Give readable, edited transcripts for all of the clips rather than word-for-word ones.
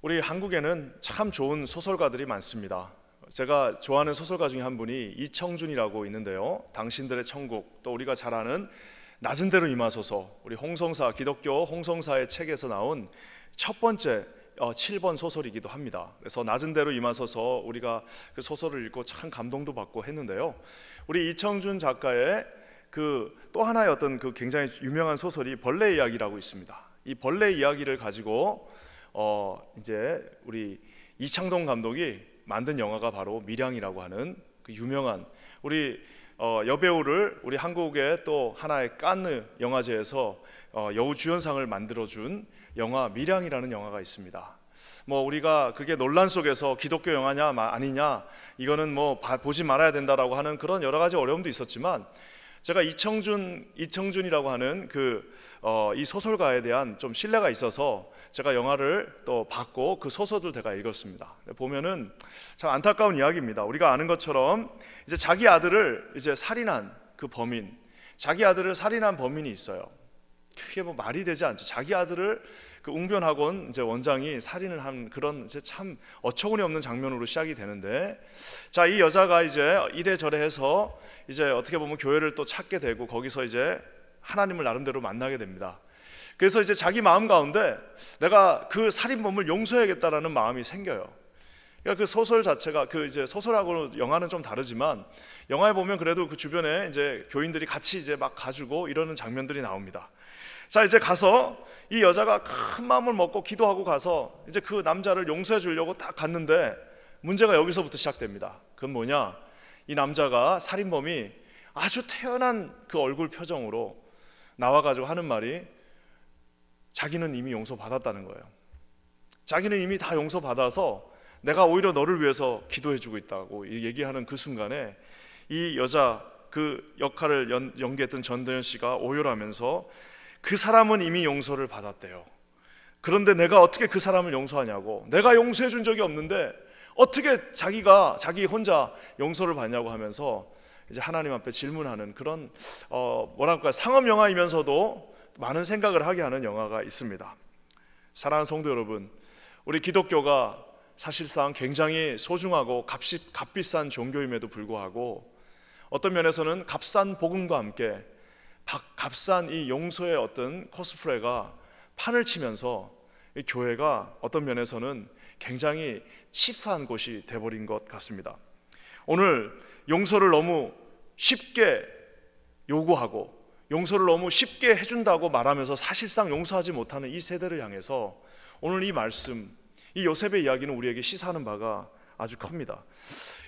우리 한국에는 참 좋은 소설가들이 많습니다. 제가 좋아하는 소설가 중에 한 분이 이청준이라고 있는데요. 당신들의 천국, 또 우리가 잘 아는 낮은 대로 임하소서, 우리 홍성사, 기독교 홍성사의 책에서 나온 첫 번째 7번 소설이기도 합니다. 그래서 낮은 대로 임하소서, 우리가 그 소설을 읽고 참 감동도 받고 했는데요. 우리 이청준 작가의 또 하나의 어떤 굉장히 유명한 소설이 벌레 이야기라고 있습니다. 이 벌레 이야기를 가지고 이제 우리 이창동 감독이 만든 영화가 바로 밀양이라고 하는 그 유명한 우리 여배우를 우리 한국의 또 하나의 칸느 영화제에서 여우주연상을 만들어준 영화 밀양이라는 영화가 있습니다. 우리가 그게 논란 속에서 기독교 영화냐 아니냐, 이거는 보지 말아야 된다라고 하는 그런 여러 가지 어려움도 있었지만, 제가 이청준이라고 하는 이 소설가에 대한 좀 신뢰가 있어서 제가 영화를 또 봤고 그 소설을 제가 읽었습니다. 보면은 참 안타까운 이야기입니다. 우리가 아는 것처럼 이제 자기 아들을 이제 살인한 그 범인, 자기 아들을 살인한 범인이 있어요. 그게 말이 되지 않죠. 자기 아들을 그 웅변학원 이제 원장이 살인을 한 그런 이제 참 어처구니 없는 장면으로 시작이 되는데, 자, 이 여자가 이제 이래저래 해서 이제 어떻게 보면 교회를 또 찾게 되고 거기서 이제 하나님을 나름대로 만나게 됩니다. 그래서 이제 자기 마음 가운데 내가 그 살인범을 용서해야겠다라는 마음이 생겨요. 그러니까 그 소설 자체가 이제 소설하고 영화는 좀 다르지만, 영화에 보면 그래도 그 주변에 이제 교인들이 같이 이제 막 가지고 이러는 장면들이 나옵니다. 자, 이제 가서 이 여자가 큰 마음을 먹고 기도하고 가서 이제 그 남자를 용서해 주려고 딱 갔는데, 문제가 여기서부터 시작됩니다. 그건 뭐냐? 이 남자가, 살인범이 아주 태연한 그 얼굴 표정으로 나와가지고 하는 말이, 자기는 이미 용서받았다는 거예요. 자기는 이미 다 용서받아서 내가 오히려 너를 위해서 기도해주고 있다고 얘기하는 그 순간에 이 여자, 그 역할을 연기했던 전도연 씨가 오열하면서 그 사람은 이미 용서를 받았대요. 그런데 내가 어떻게 그 사람을 용서하냐고, 내가 용서해 준 적이 없는데 어떻게 자기 혼자 용서를 받냐고 하면서 이제 하나님 앞에 질문하는 그런 뭐랄까, 상업 영화이면서도 많은 생각을 하게 하는 영화가 있습니다. 사랑하는 성도 여러분, 우리 기독교가 사실상 굉장히 소중하고 값비싼 종교임에도 불구하고 어떤 면에서는 값싼 복음과 함께 값싼 이 용서의 어떤 코스프레가 판을 치면서 이 교회가 어떤 면에서는 굉장히 치프한 곳이 돼버린 것 같습니다. 오늘 용서를 너무 쉽게 요구하고 용서를 너무 쉽게 해준다고 말하면서 사실상 용서하지 못하는 이 세대를 향해서 오늘 이 말씀, 이 요셉의 이야기는 우리에게 시사하는 바가 아주 큽니다.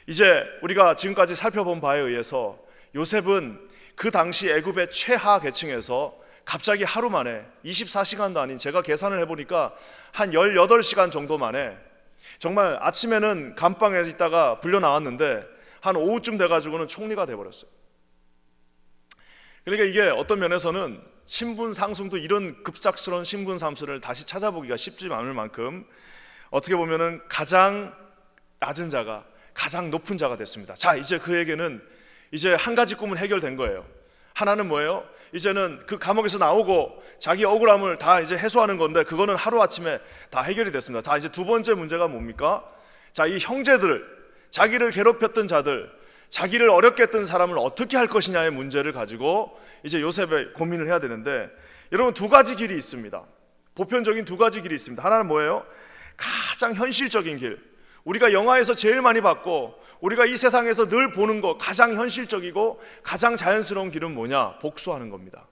이제 우리가 지금까지 살펴본 바에 의해서 요셉은 그 당시 애굽의 최하 계층에서 갑자기 하루 만에 24시간도 아닌, 제가 계산을 해보니까 한 18시간 정도 만에, 정말 아침에는 감방에 있다가 불려 나왔는데 한 오후쯤 돼가지고는 총리가 돼버렸어요. 그러니까 이게 어떤 면에서는 신분 상승도, 이런 급작스러운 신분 상승을 다시 찾아보기가 쉽지 않을 만큼 어떻게 보면은 가장 낮은 자가 가장 높은 자가 됐습니다. 자, 이제 그에게는 이제 한 가지 꿈은 해결된 거예요. 하나는 뭐예요? 이제는 그 감옥에서 나오고 자기 억울함을 다 이제 해소하는 건데, 그거는 하루아침에 다 해결이 됐습니다. 자, 이제 두 번째 문제가 뭡니까? 자, 이 형제들, 자기를 괴롭혔던 자들, 자기를 어렵게 했던 사람을 어떻게 할 것이냐의 문제를 가지고 이제 요셉의 고민을 해야 되는데, 여러분, 두 가지 길이 있습니다. 보편적인 두 가지 길이 있습니다. 하나는 뭐예요? 가장 현실적인 길, 우리가 영화에서 제일 많이 봤고 우리가 이 세상에서 늘 보는 거, 가장 현실적이고 가장 자연스러운 길은 뭐냐? 복수하는 겁니다.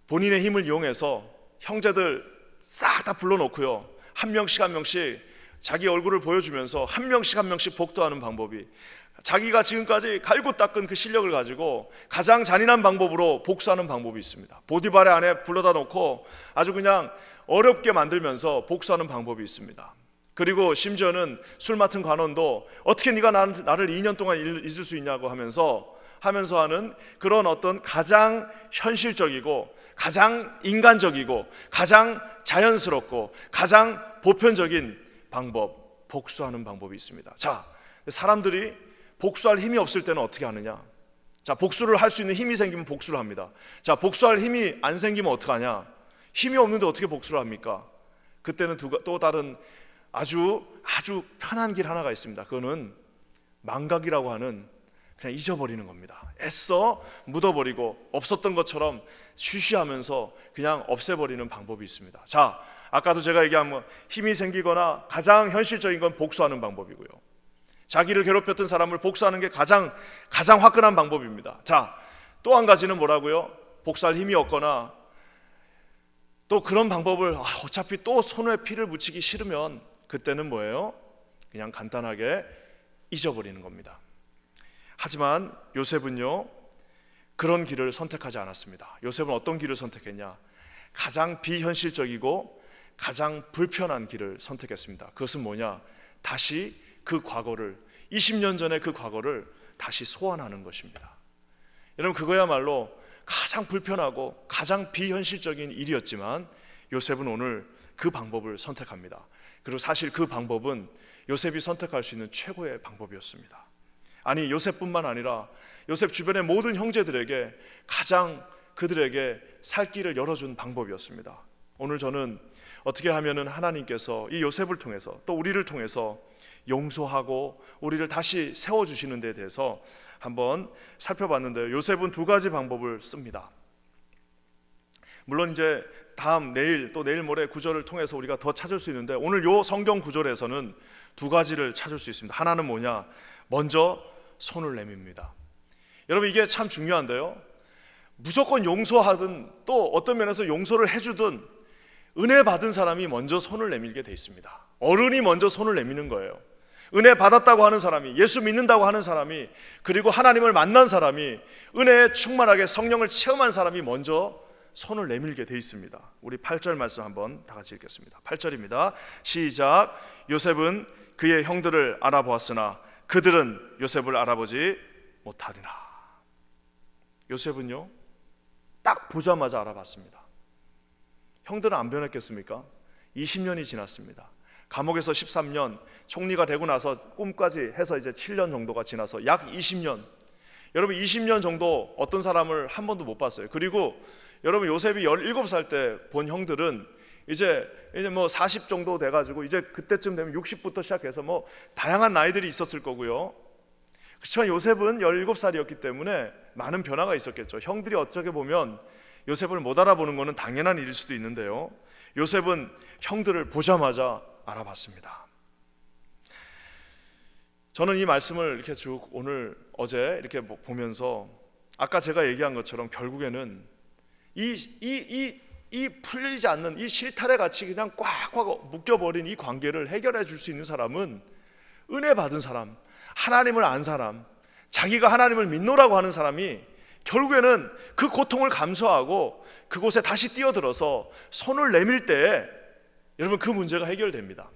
본인의 힘을 이용해서 형제들 싹 다 불러놓고요, 한 명씩 한 명씩 자기 얼굴을 보여주면서 한 명씩 한 명씩 복도하는 방법이, 자기가 지금까지 갈고 닦은 그 실력을 가지고 가장 잔인한 방법으로 복수하는 방법이 있습니다. 보디발의 안에 불러다 놓고 아주 그냥 어렵게 만들면서 복수하는 방법이 있습니다. 그리고 심지어는 술 맡은 관원도 어떻게 네가 나를 2년 동안 잊을 수 있냐고 하면서 하는 그런 어떤 가장 현실적이고 가장 인간적이고 가장 자연스럽고 가장 보편적인 방법, 복수하는 방법이 있습니다. 자, 사람들이 복수할 힘이 없을 때는 어떻게 하느냐? 자, 복수를 할 수 있는 힘이 생기면 복수를 합니다. 자, 복수할 힘이 안 생기면 어떡하냐? 힘이 없는데 어떻게 복수를 합니까? 그때는 또 다른 아주 편한 길 하나가 있습니다. 그거는 망각이라고 하는, 그냥 잊어버리는 겁니다. 애써 묻어버리고 없었던 것처럼 쉬쉬하면서 그냥 없애버리는 방법이 있습니다. 자, 아까도 제가 얘기한 힘이 생기거나 가장 현실적인 건 복수하는 방법이고요. 자기를 괴롭혔던 사람을 복수하는 게 가장 화끈한 방법입니다. 자, 또 한 가지는 뭐라고요? 복수할 힘이 없거나 또 그런 방법을 어차피 또 손에 피를 묻히기 싫으면 그때는 뭐예요? 그냥 간단하게 잊어버리는 겁니다. 하지만 요셉은요, 그런 길을 선택하지 않았습니다. 요셉은 어떤 길을 선택했냐? 가장 비현실적이고 가장 불편한 길을 선택했습니다. 그것은 뭐냐? 다시 그 과거를, 20년 전의 그 과거를 다시 소환하는 것입니다. 여러분, 그거야말로 가장 불편하고 가장 비현실적인 일이었지만 요셉은 오늘 그 방법을 선택합니다. 그리고 사실 그 방법은 요셉이 선택할 수 있는 최고의 방법이었습니다. 아니, 요셉뿐만 아니라 요셉 주변의 모든 형제들에게 가장 그들에게 살 길을 열어준 방법이었습니다. 오늘 저는 어떻게 하면은 하나님께서 이 요셉을 통해서 또 우리를 통해서 용서하고 우리를 다시 세워주시는 데 대해서 한번 살펴봤는데요, 요셉은 두 가지 방법을 씁니다. 물론 이제 다음 내일 또 내일 모레 구절을 통해서 우리가 더 찾을 수 있는데 오늘 요 성경 구절에서는 두 가지를 찾을 수 있습니다. 하나는 뭐냐? 먼저 손을 내밉니다. 여러분, 이게 참 중요한데요, 무조건 용서하든 또 어떤 면에서 용서를 해주든 은혜 받은 사람이 먼저 손을 내밀게 돼 있습니다. 어른이 먼저 손을 내미는 거예요. 은혜 받았다고 하는 사람이, 예수 믿는다고 하는 사람이, 그리고 하나님을 만난 사람이, 은혜에 충만하게 성령을 체험한 사람이 먼저 손을 내밀게 돼 있습니다. 우리 8절 말씀 한번 다 같이 읽겠습니다. 8절입니다. 시작. 요셉은 그의 형들을 알아보았으나 그들은 요셉을 알아보지 못하리라. 요셉은요, 딱 보자마자 알아봤습니다. 형들은 안 변했겠습니까? 20년이 지났습니다. 감옥에서 13년, 총리가 되고 나서 꿈까지 해서 이제 7년 정도가 지나서 약 20년. 여러분, 20년 정도 어떤 사람을 한 번도 못 봤어요. 그리고 여러분, 요셉이 17살 때 본 형들은 이제 뭐 40 정도 돼가지고 이제 그때쯤 되면 60부터 시작해서 뭐 다양한 나이들이 있었을 거고요. 그렇지만 요셉은 17살이었기 때문에 많은 변화가 있었겠죠. 형들이 어떻게 보면 요셉을 못 알아보는 것은 당연한 일일 수도 있는데요, 요셉은 형들을 보자마자 알아봤습니다. 저는 이 말씀을 이렇게 쭉 오늘 어제 이렇게 보면서 아까 제가 얘기한 것처럼 결국에는 이 풀리지 않는 이 실타래 같이 그냥 꽉꽉 묶여버린 이 관계를 해결해 줄 수 있는 사람은 은혜 받은 사람, 하나님을 안 사람, 자기가 하나님을 믿노라고 하는 사람이 결국에는 그 고통을 감수하고 그곳에 다시 뛰어들어서 손을 내밀 때에 여러분, 그 문제가 해결됩니다.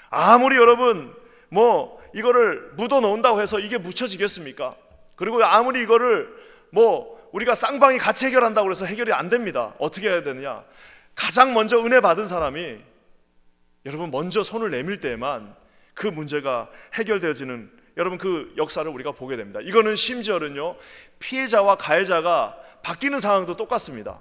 아무리 여러분 뭐 이거를 묻어 놓는다고 해서 이게 묻혀지겠습니까? 그리고 아무리 이거를 뭐 우리가 쌍방이 같이 해결한다고 해서 해결이 안 됩니다. 어떻게 해야 되느냐? 가장 먼저 은혜 받은 사람이 여러분 먼저 손을 내밀 때에만 그 문제가 해결되어지는, 여러분, 그 역사를 우리가 보게 됩니다. 이거는 심지어는요, 피해자와 가해자가 바뀌는 상황도 똑같습니다.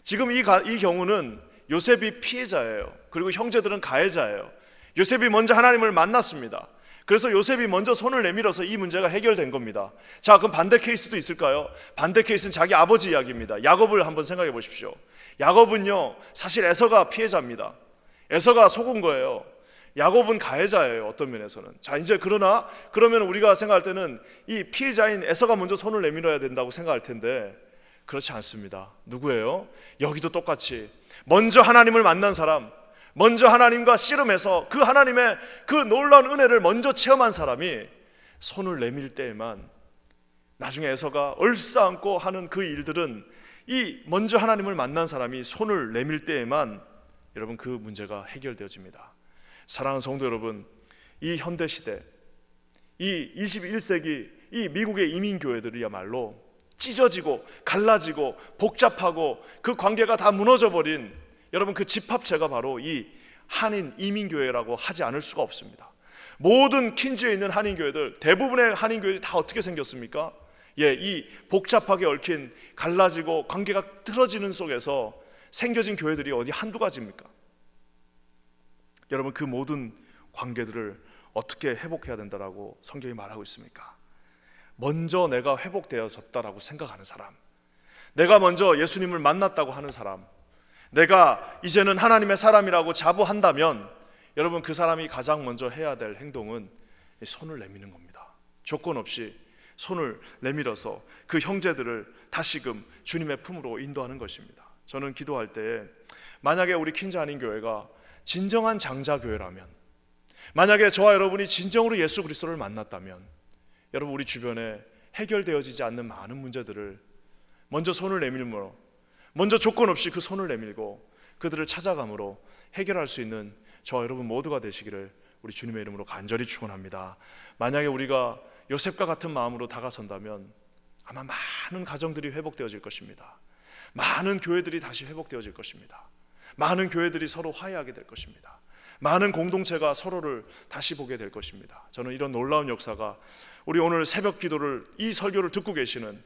지금 이 경우는 요셉이 피해자예요. 그리고 형제들은 가해자예요. 요셉이 먼저 하나님을 만났습니다. 그래서 요셉이 먼저 손을 내밀어서 이 문제가 해결된 겁니다. 자, 그럼 반대 케이스도 있을까요? 반대 케이스는 자기 아버지 이야기입니다. 야곱을 한번 생각해 보십시오. 야곱은요, 사실 에서가 피해자입니다. 에서가 속은 거예요. 야곱은 가해자예요, 어떤 면에서는. 자, 이제 그러면 우리가 생각할 때는 이 피해자인 에서가 먼저 손을 내밀어야 된다고 생각할 텐데 그렇지 않습니다. 누구예요? 여기도 똑같이 먼저 하나님을 만난 사람, 먼저 하나님과 씨름해서 그 하나님의 그 놀라운 은혜를 먼저 체험한 사람이 손을 내밀 때에만, 나중에 에서가 얼싸안고 하는 그 일들은 이 먼저 하나님을 만난 사람이 손을 내밀 때에만 여러분 그 문제가 해결되어집니다. 사랑하는 성도 여러분, 이 현대시대, 이 21세기 이 미국의 이민교회들이야말로 찢어지고 갈라지고 복잡하고 그 관계가 다 무너져버린 여러분 그 집합체가 바로 이 한인 이민교회라고 하지 않을 수가 없습니다. 모든 킨즈에 있는 한인교회들, 대부분의 한인교회들이 다 어떻게 생겼습니까? 이 복잡하게 얽힌 갈라지고 관계가 틀어지는 속에서 생겨진 교회들이 어디 한두 가지입니까? 여러분 그 모든 관계들을 어떻게 회복해야 된다라고 성경이 말하고 있습니까? 먼저 내가 회복되어졌다라고 생각하는 사람, 내가 먼저 예수님을 만났다고 하는 사람, 내가 이제는 하나님의 사람이라고 자부한다면 여러분 그 사람이 가장 먼저 해야 될 행동은 손을 내미는 겁니다. 조건 없이 손을 내밀어서 그 형제들을 다시금 주님의 품으로 인도하는 것입니다. 저는 기도할 때에 만약에 우리 퀸즈 한인 교회가 진정한 장자교회라면, 만약에 저와 여러분이 진정으로 예수 그리스도를 만났다면 여러분 우리 주변에 해결되어지지 않는 많은 문제들을 먼저 손을 내밀므로, 먼저 조건 없이 그 손을 내밀고 그들을 찾아감으로 해결할 수 있는 저와 여러분 모두가 되시기를 우리 주님의 이름으로 간절히 축원합니다. 만약에 우리가 요셉과 같은 마음으로 다가선다면 아마 많은 가정들이 회복되어질 것입니다. 많은 교회들이 다시 회복되어질 것입니다. 많은 교회들이 서로 화해하게 될 것입니다. 많은 공동체가 서로를 다시 보게 될 것입니다. 저는 이런 놀라운 역사가 우리 오늘 새벽 기도를, 이 설교를 듣고 계시는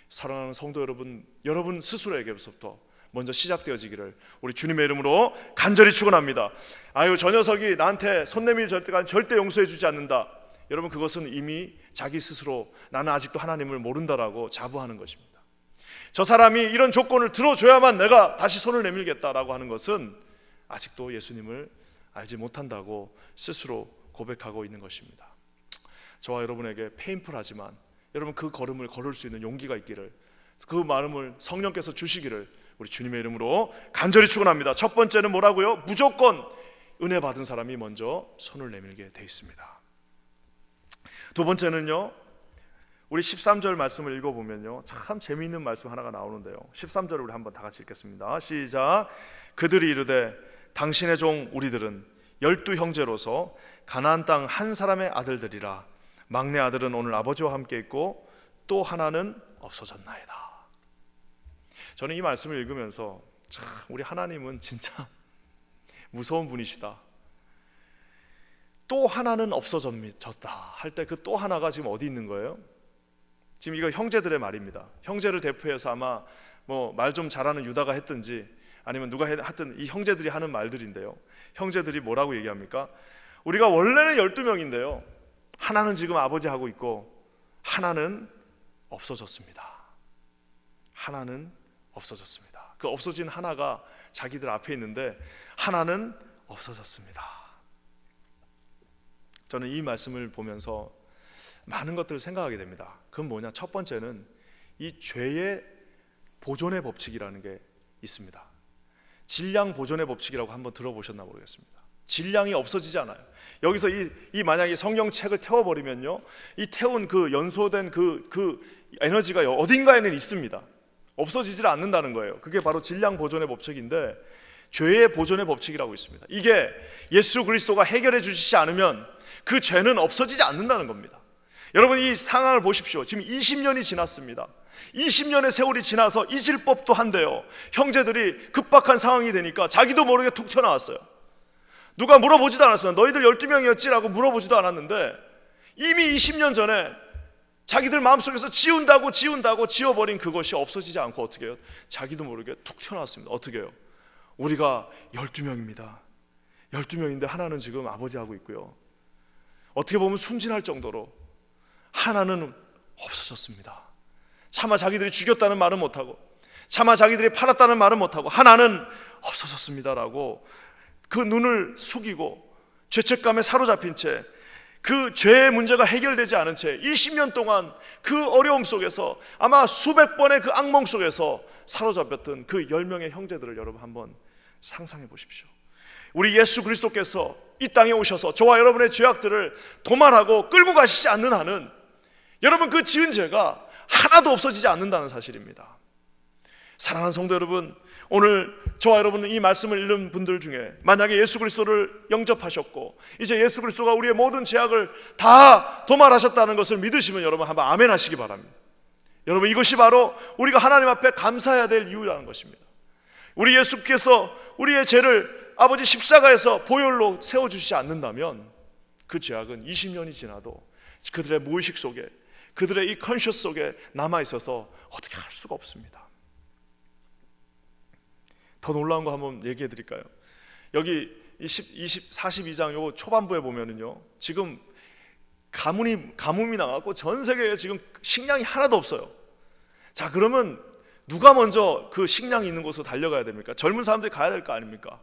사랑하는 성도 여러분, 여러분 스스로에게부터 먼저 시작되어지기를 우리 주님의 이름으로 간절히 축원합니다. 아유, 저 녀석이 나한테 손 내밀 때까지 절대 용서해 주지 않는다. 여러분 그것은 이미 자기 스스로 나는 아직도 하나님을 모른다라고 자부하는 것입니다. 저 사람이 이런 조건을 들어줘야만 내가 다시 손을 내밀겠다라고 하는 것은 아직도 예수님을 알지 못한다고 스스로 고백하고 있는 것입니다. 저와 여러분에게 페인풀하지만 여러분 그 걸음을 걸을 수 있는 용기가 있기를, 그 마음을 성령께서 주시기를 우리 주님의 이름으로 간절히 축원합니다. 첫 번째는 뭐라고요? 무조건 은혜 받은 사람이 먼저 손을 내밀게 돼 있습니다. 두 번째는요, 우리 13절 말씀을 읽어보면요 참 재미있는 말씀 하나가 나오는데요, 13절을 우리 한번 다 같이 읽겠습니다. 시작. 그들이 이르되 당신의 종 우리들은 12 형제로서 가나안 땅 한 사람의 아들들이라. 막내 아들은 오늘 아버지와 함께 있고 또 하나는 없어졌나이다. 저는 이 말씀을 읽으면서 참 우리 하나님은 진짜 무서운 분이시다. 또 하나는 없어졌다 할 때 그 또 하나가 지금 어디 있는 거예요? 지금 이거 형제들의 말입니다. 형제를 대표해서 아마 뭐 말 좀 잘하는 유다가 했든지 아니면 누가 하든 이 형제들이 하는 말들인데요, 형제들이 뭐라고 얘기합니까? 우리가 원래는 12명인데요 하나는 지금 아버지하고 있고 하나는 없어졌습니다. 하나는 없어졌습니다. 그 없어진 하나가 자기들 앞에 있는데 하나는 없어졌습니다. 저는 이 말씀을 보면서 많은 것들을 생각하게 됩니다. 그건 뭐냐? 첫 번째는 이 죄의 보존의 법칙이라는 게 있습니다. 질량 보존의 법칙이라고 한번 들어보셨나 모르겠습니다. 질량이 없어지지 않아요. 여기서 이 만약에 성경책을 태워버리면요, 이 태운 그 연소된 그 에너지가 어딘가에는 있습니다. 없어지질 않는다는 거예요. 그게 바로 질량 보존의 법칙인데, 죄의 보존의 법칙이라고 있습니다. 이게 예수 그리스도가 해결해 주시지 않으면 그 죄는 없어지지 않는다는 겁니다. 여러분 이 상황을 보십시오. 지금 20년이 지났습니다. 20년의 세월이 지나서 잊을 법도 한데요, 형제들이 급박한 상황이 되니까 자기도 모르게 툭 튀어나왔어요. 누가 물어보지도 않았습니다. 너희들 12명이었지라고 물어보지도 않았는데 이미 20년 전에 자기들 마음속에서 지운다고 지워버린 그것이 없어지지 않고 어떻게 해요? 자기도 모르게 툭 튀어나왔습니다. 어떻게 해요? 우리가 12명입니다. 12명인데 하나는 지금 아버지하고 있고요, 어떻게 보면 순진할 정도로 하나는 없어졌습니다. 차마 자기들이 죽였다는 말은 못하고, 차마 자기들이 팔았다는 말은 못하고 하나는 없어졌습니다라고 그 눈을 숙이고 죄책감에 사로잡힌 채, 그 죄의 문제가 해결되지 않은 채 20년 동안 그 어려움 속에서 아마 수백 번의 그 악몽 속에서 사로잡혔던 그 10명의 형제들을 여러분 한번 상상해 보십시오. 우리 예수 그리스도께서 이 땅에 오셔서 저와 여러분의 죄악들을 도말하고 끌고 가시지 않는 한은 여러분 그 지은 죄가 하나도 없어지지 않는다는 사실입니다. 사랑하는 성도 여러분, 오늘 저와 여러분은 이 말씀을 읽는 분들 중에 만약에 예수 그리스도를 영접하셨고 이제 예수 그리스도가 우리의 모든 죄악을 다 도말하셨다는 것을 믿으시면 여러분 한번 아멘 하시기 바랍니다. 여러분 이것이 바로 우리가 하나님 앞에 감사해야 될 이유라는 것입니다. 우리 예수께서 우리의 죄를 아버지 십자가에서 보혈로 세워주시지 않는다면 그 죄악은 20년이 지나도 그들의 무의식 속에, 그들의 이 컨셔스 속에 남아있어서 어떻게 할 수가 없습니다. 더 놀라운 거 한번 얘기해 드릴까요? 여기 42장 요 초반부에 보면은요, 지금 가뭄이 나갖고 전 세계에 지금 식량이 하나도 없어요. 자, 그러면 누가 먼저 그 식량이 있는 곳으로 달려가야 됩니까? 젊은 사람들이 가야 될 거 아닙니까?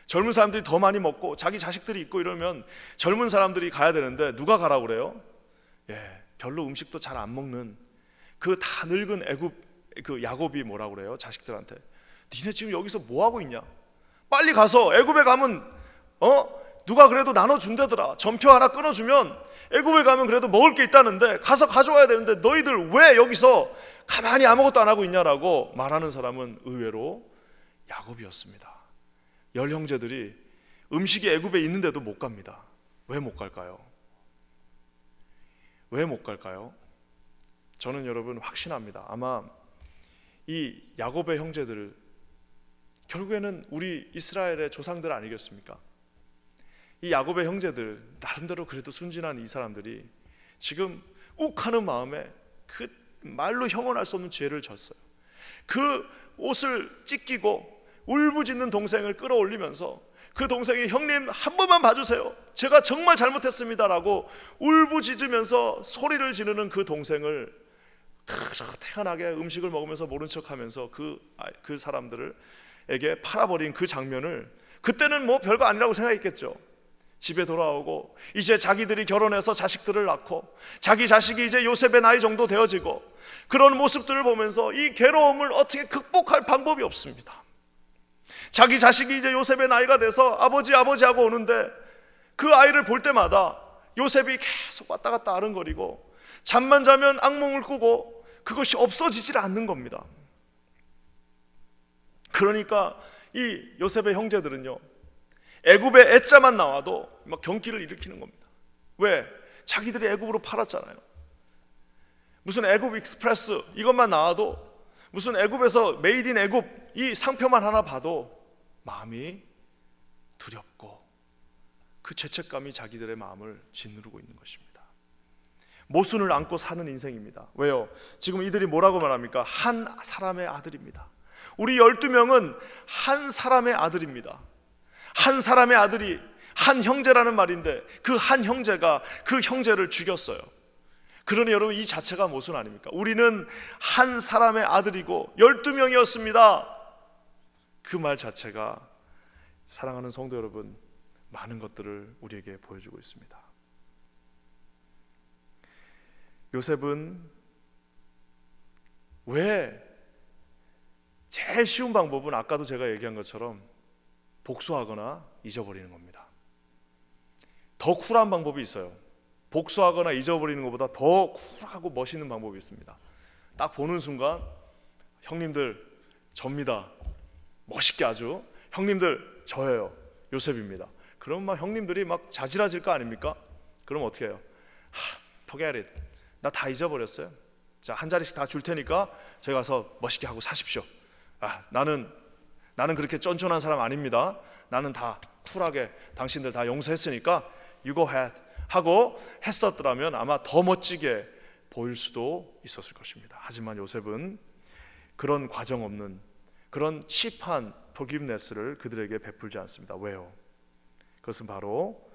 젊은 사람들이 더 많이 먹고 자기 자식들이 있고 이러면 젊은 사람들이 가야 되는데 누가 가라고 그래요? 별로 음식도 잘 안 먹는 그 다 늙은 애굽 그 야곱이 뭐라고 그래요? 자식들한테 니네 지금 여기서 뭐 하고 있냐? 빨리 가서 애굽에 가면 누가 그래도 나눠준다더라. 전표 하나 끊어주면 애굽에 가면 그래도 먹을 게 있다는데 가서 가져와야 되는데 너희들 왜 여기서 가만히 아무것도 안 하고 있냐라고 말하는 사람은 의외로 야곱이었습니다. 열 형제들이 음식이 애굽에 있는데도 못 갑니다. 왜 못 갈까요? 왜 못 갈까요? 저는 여러분 확신합니다. 아마 이 야곱의 형제들을 결국에는 우리 이스라엘의 조상들 아니겠습니까? 이 야곱의 형제들 나름대로 그래도 순진한 이 사람들이 지금 욱하는 마음에 그 말로 형언할 수 없는 죄를 졌어요. 그 옷을 찢기고 울부짖는 동생을 끌어올리면서 그 동생이 형님 한 번만 봐주세요, 제가 정말 잘못했습니다라고 울부짖으면서 소리를 지르는 그 동생을 태연하게 음식을 먹으면서 모른 척하면서 그 사람들에게 팔아버린 그 장면을 그때는 뭐 별거 아니라고 생각했겠죠. 집에 돌아오고 이제 자기들이 결혼해서 자식들을 낳고 자기 자식이 이제 요셉의 나이 정도 되어지고 그런 모습들을 보면서 이 괴로움을 어떻게 극복할 방법이 없습니다. 자기 자식이 이제 요셉의 나이가 돼서 아버지 하고 오는데 그 아이를 볼 때마다 요셉이 계속 왔다 갔다 아른거리고 잠만 자면 악몽을 꾸고 그것이 없어지질 않는 겁니다. 그러니까 이 요셉의 형제들은요, 애굽의 애자만 나와도 막 경기를 일으키는 겁니다. 왜? 자기들이 애굽으로 팔았잖아요. 무슨 애굽 익스프레스 이것만 나와도, 무슨 애굽에서 메이드 인 애굽 이 상표만 하나 봐도 마음이 두렵고 그 죄책감이 자기들의 마음을 짓누르고 있는 것입니다. 모순을 안고 사는 인생입니다. 왜요? 지금 이들이 뭐라고 말합니까? 한 사람의 아들입니다. 우리 12명은 한 사람의 아들입니다. 한 사람의 아들이 한 형제라는 말인데 그 한 형제가 그 형제를 죽였어요. 그러니 여러분, 이 자체가 모순 아닙니까? 우리는 한 사람의 아들이고 12명이었습니다. 그 말 자체가, 사랑하는 성도 여러분, 많은 것들을 우리에게 보여주고 있습니다. 요셉은 왜, 제일 쉬운 방법은 아까도 제가 얘기한 것처럼 복수하거나 잊어버리는 겁니다. 더 쿨한 방법이 있어요. 복수하거나 잊어버리는 것보다 더 쿨하고 멋있는 방법이 있습니다. 딱 보는 순간 형님들 접니다. 멋있게 아주 형님들 저예요, 요셉입니다. 그럼 막 형님들이 막 자지러질 거 아닙니까? 그럼 어떻게 해요? forget it, 나 다 잊어버렸어요. 자, 한 자리씩 다 줄 테니까 저희 가서 멋있게 하고 사십시오. 나는 그렇게 쫀쫀한 사람 아닙니다. 나는 다 쿨하게 당신들 다 용서했으니까 you go ahead 하고 했었더라면 아마 더 멋지게 보일 수도 있었을 것입니다. 하지만 요셉은 그런 과정 없는, 그런 칩한 forgiveness를 그들에게 베풀지 않습니다. 왜요? 그것은 바로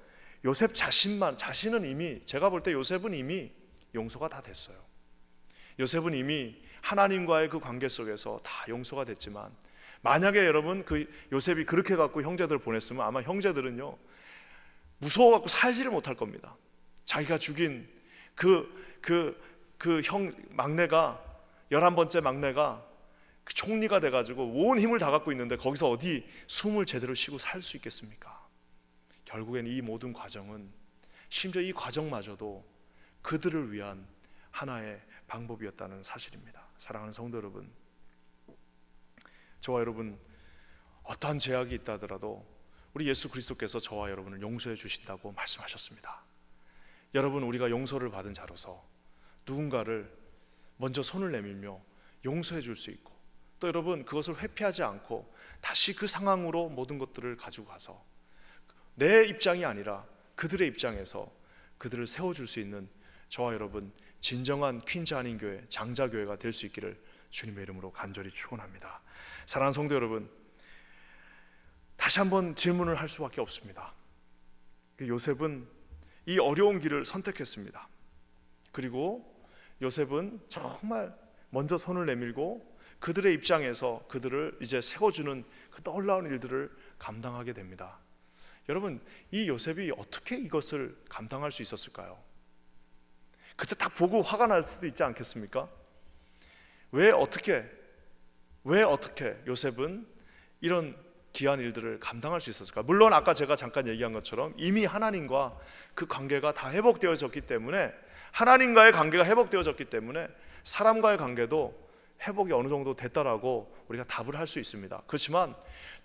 요셉 자신은 이미, 제가 볼 때 요셉은 이미 용서가 다 됐어요. 요셉은 이미 하나님과의 그 관계 속에서 다 용서가 됐지만, 만약에 여러분 그 요셉이 그렇게 갖고 형제들을 보냈으면 아마 형제들은요 무서워갖고 살지를 못할 겁니다. 자기가 죽인 그 형 막내가, 11번째 막내가 그 총리가 돼가지고 온 힘을 다 갖고 있는데 거기서 어디 숨을 제대로 쉬고 살 수 있겠습니까? 결국엔 이 모든 과정은, 심지어 이 과정마저도 그들을 위한 하나의 방법이었다는 사실입니다. 사랑하는 성도 여러분, 저와 여러분 어떠한 제약이 있다 하더라도 우리 예수 그리스도께서 저와 여러분을 용서해 주신다고 말씀하셨습니다. 여러분, 우리가 용서를 받은 자로서 누군가를 먼저 손을 내밀며 용서해 줄 수 있고, 또 여러분 그것을 회피하지 않고 다시 그 상황으로 모든 것들을 가지고 가서 내 입장이 아니라 그들의 입장에서 그들을 세워줄 수 있는 저와 여러분 진정한 퀸즈 한인 교회, 장자교회가 될 수 있기를 주님의 이름으로 간절히 축원합니다. 사랑하는 성도 여러분, 다시 한번 질문을 할 수밖에 없습니다. 요셉은 이 어려운 길을 선택했습니다. 그리고 요셉은 정말 먼저 손을 내밀고 그들의 입장에서 그들을 이제 세워주는 그 놀라운 일들을 감당하게 됩니다. 여러분, 이 요셉이 어떻게 이것을 감당할 수 있었을까요? 그때 딱 보고 화가 날 수도 있지 않겠습니까? 왜 어떻게 요셉은 이런 귀한 일들을 감당할 수 있었을까? 물론 아까 제가 잠깐 얘기한 것처럼 이미 하나님과 그 관계가 다 회복되어졌기 때문에, 하나님과의 관계가 회복되어졌기 때문에 사람과의 관계도 회복이 어느 정도 됐다라고 우리가 답을 할 수 있습니다. 그렇지만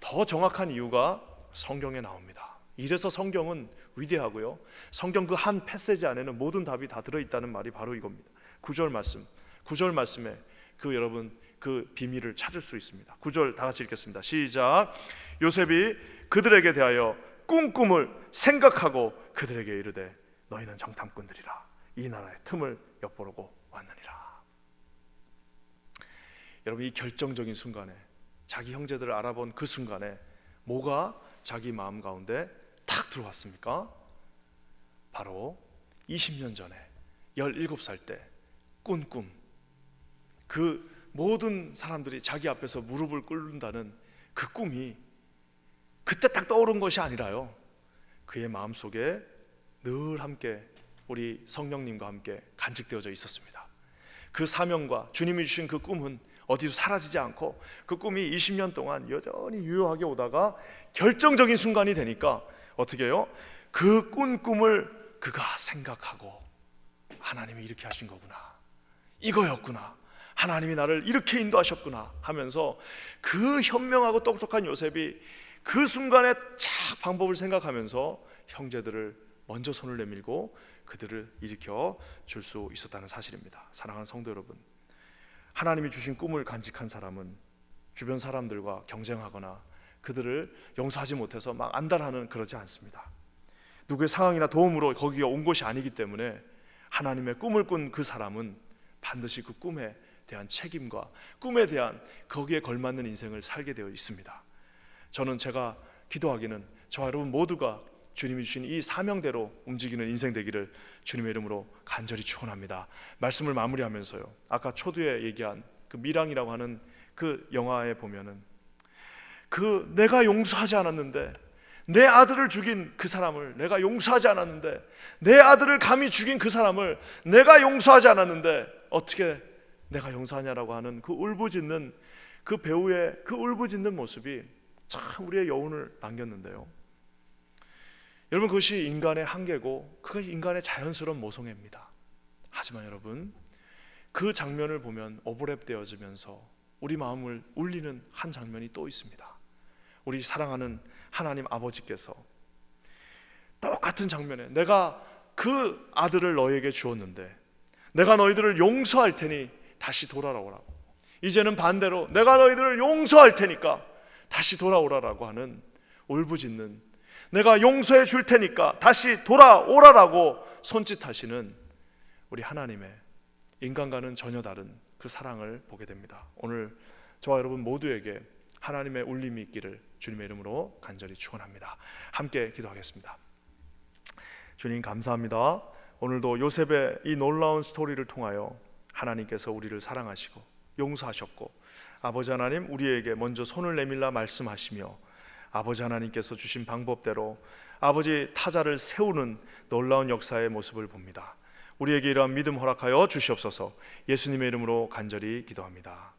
더 정확한 이유가 성경에 나옵니다. 이래서 성경은 위대하고요, 성경 그 한 패시지 안에는 모든 답이 다 들어있다는 말이 바로 이겁니다. 9절 말씀에 여러분 그 비밀을 찾을 수 있습니다. 9절 다 같이 읽겠습니다. 시작. 요셉이 그들에게 대하여 꿈을 생각하고 그들에게 이르되 너희는 정탐꾼들이라 이 나라의 틈을 엿보려고 왔느니라. 여러분, 이 결정적인 순간에, 자기 형제들을 알아본 그 순간에 뭐가 자기 마음 가운데 탁 들어왔습니까? 바로 20년 전에 17살 때 꾼 꿈, 그 모든 사람들이 자기 앞에서 무릎을 꿇는다는 그 꿈이 그때 딱 떠오른 것이 아니라요, 그의 마음속에 늘 함께 우리 성령님과 함께 간직되어져 있었습니다. 그 사명과 주님이 주신 그 꿈은 어디서 사라지지 않고 그 꿈이 20년 동안 여전히 유효하게 오다가 결정적인 순간이 되니까 어떻게 해요? 그 꾼 꿈을 그가 생각하고 하나님이 이렇게 하신 거구나, 이거였구나, 하나님이 나를 이렇게 인도하셨구나 하면서 그 현명하고 똑똑한 요셉이 그 순간에 쫙 방법을 생각하면서 형제들을 먼저 손을 내밀고 그들을 일으켜 줄 수 있었다는 사실입니다. 사랑하는 성도 여러분, 하나님이 주신 꿈을 간직한 사람은 주변 사람들과 경쟁하거나 그들을 용서하지 못해서 막 안달하는, 그러지 않습니다. 누구의 상황이나 도움으로 거기에 온 것이 아니기 때문에 하나님의 꿈을 꾼 그 사람은 반드시 그 꿈에 대한 책임과 꿈에 대한 거기에 걸맞는 인생을 살게 되어 있습니다. 저는 제가 기도하기는 저와 여러분 모두가 주님이 주신 이 사명대로 움직이는 인생 되기를 주님의 이름으로 간절히 축원합니다. 말씀을 마무리하면서요, 아까 초두에 얘기한 그 미랑이라고 하는 그 영화에 보면은 그 내가 용서하지 않았는데, 내 아들을 죽인 그 사람을 내가 용서하지 않았는데, 내 아들을 감히 죽인 그 사람을 내가 용서하지 않았는데 어떻게 내가 용서하냐라고 하는 그 울부짖는 그 배우의 그 울부짖는 모습이 참 우리의 여운을 남겼는데요, 여러분, 그것이 인간의 한계고 그것이 인간의 자연스러운 모성애입니다. 하지만 여러분, 그 장면을 보면 오버랩되어지면서 우리 마음을 울리는 한 장면이 또 있습니다. 우리 사랑하는 하나님 아버지께서 똑같은 장면에 내가 그 아들을 너에게 주었는데 내가 너희들을 용서할 테니 다시 돌아오라고, 이제는 반대로 내가 너희들을 용서할 테니까 다시 돌아오라라고 하는 울부짖는, 내가 용서해 줄 테니까 다시 돌아오라라고 손짓하시는 우리 하나님의 인간과는 전혀 다른 그 사랑을 보게 됩니다. 오늘 저와 여러분 모두에게 하나님의 울림이 있기를 주님의 이름으로 간절히 축원합니다. 함께 기도하겠습니다. 주님, 감사합니다. 오늘도 요셉의 이 놀라운 스토리를 통하여 하나님께서 우리를 사랑하시고 용서하셨고, 아버지 하나님, 우리에게 먼저 손을 내밀라 말씀하시며 아버지 하나님께서 주신 방법대로 아버지 타자를 세우는 놀라운 역사의 모습을 봅니다. 우리에게 이러한 믿음 허락하여 주시옵소서. 예수님의 이름으로 간절히 기도합니다.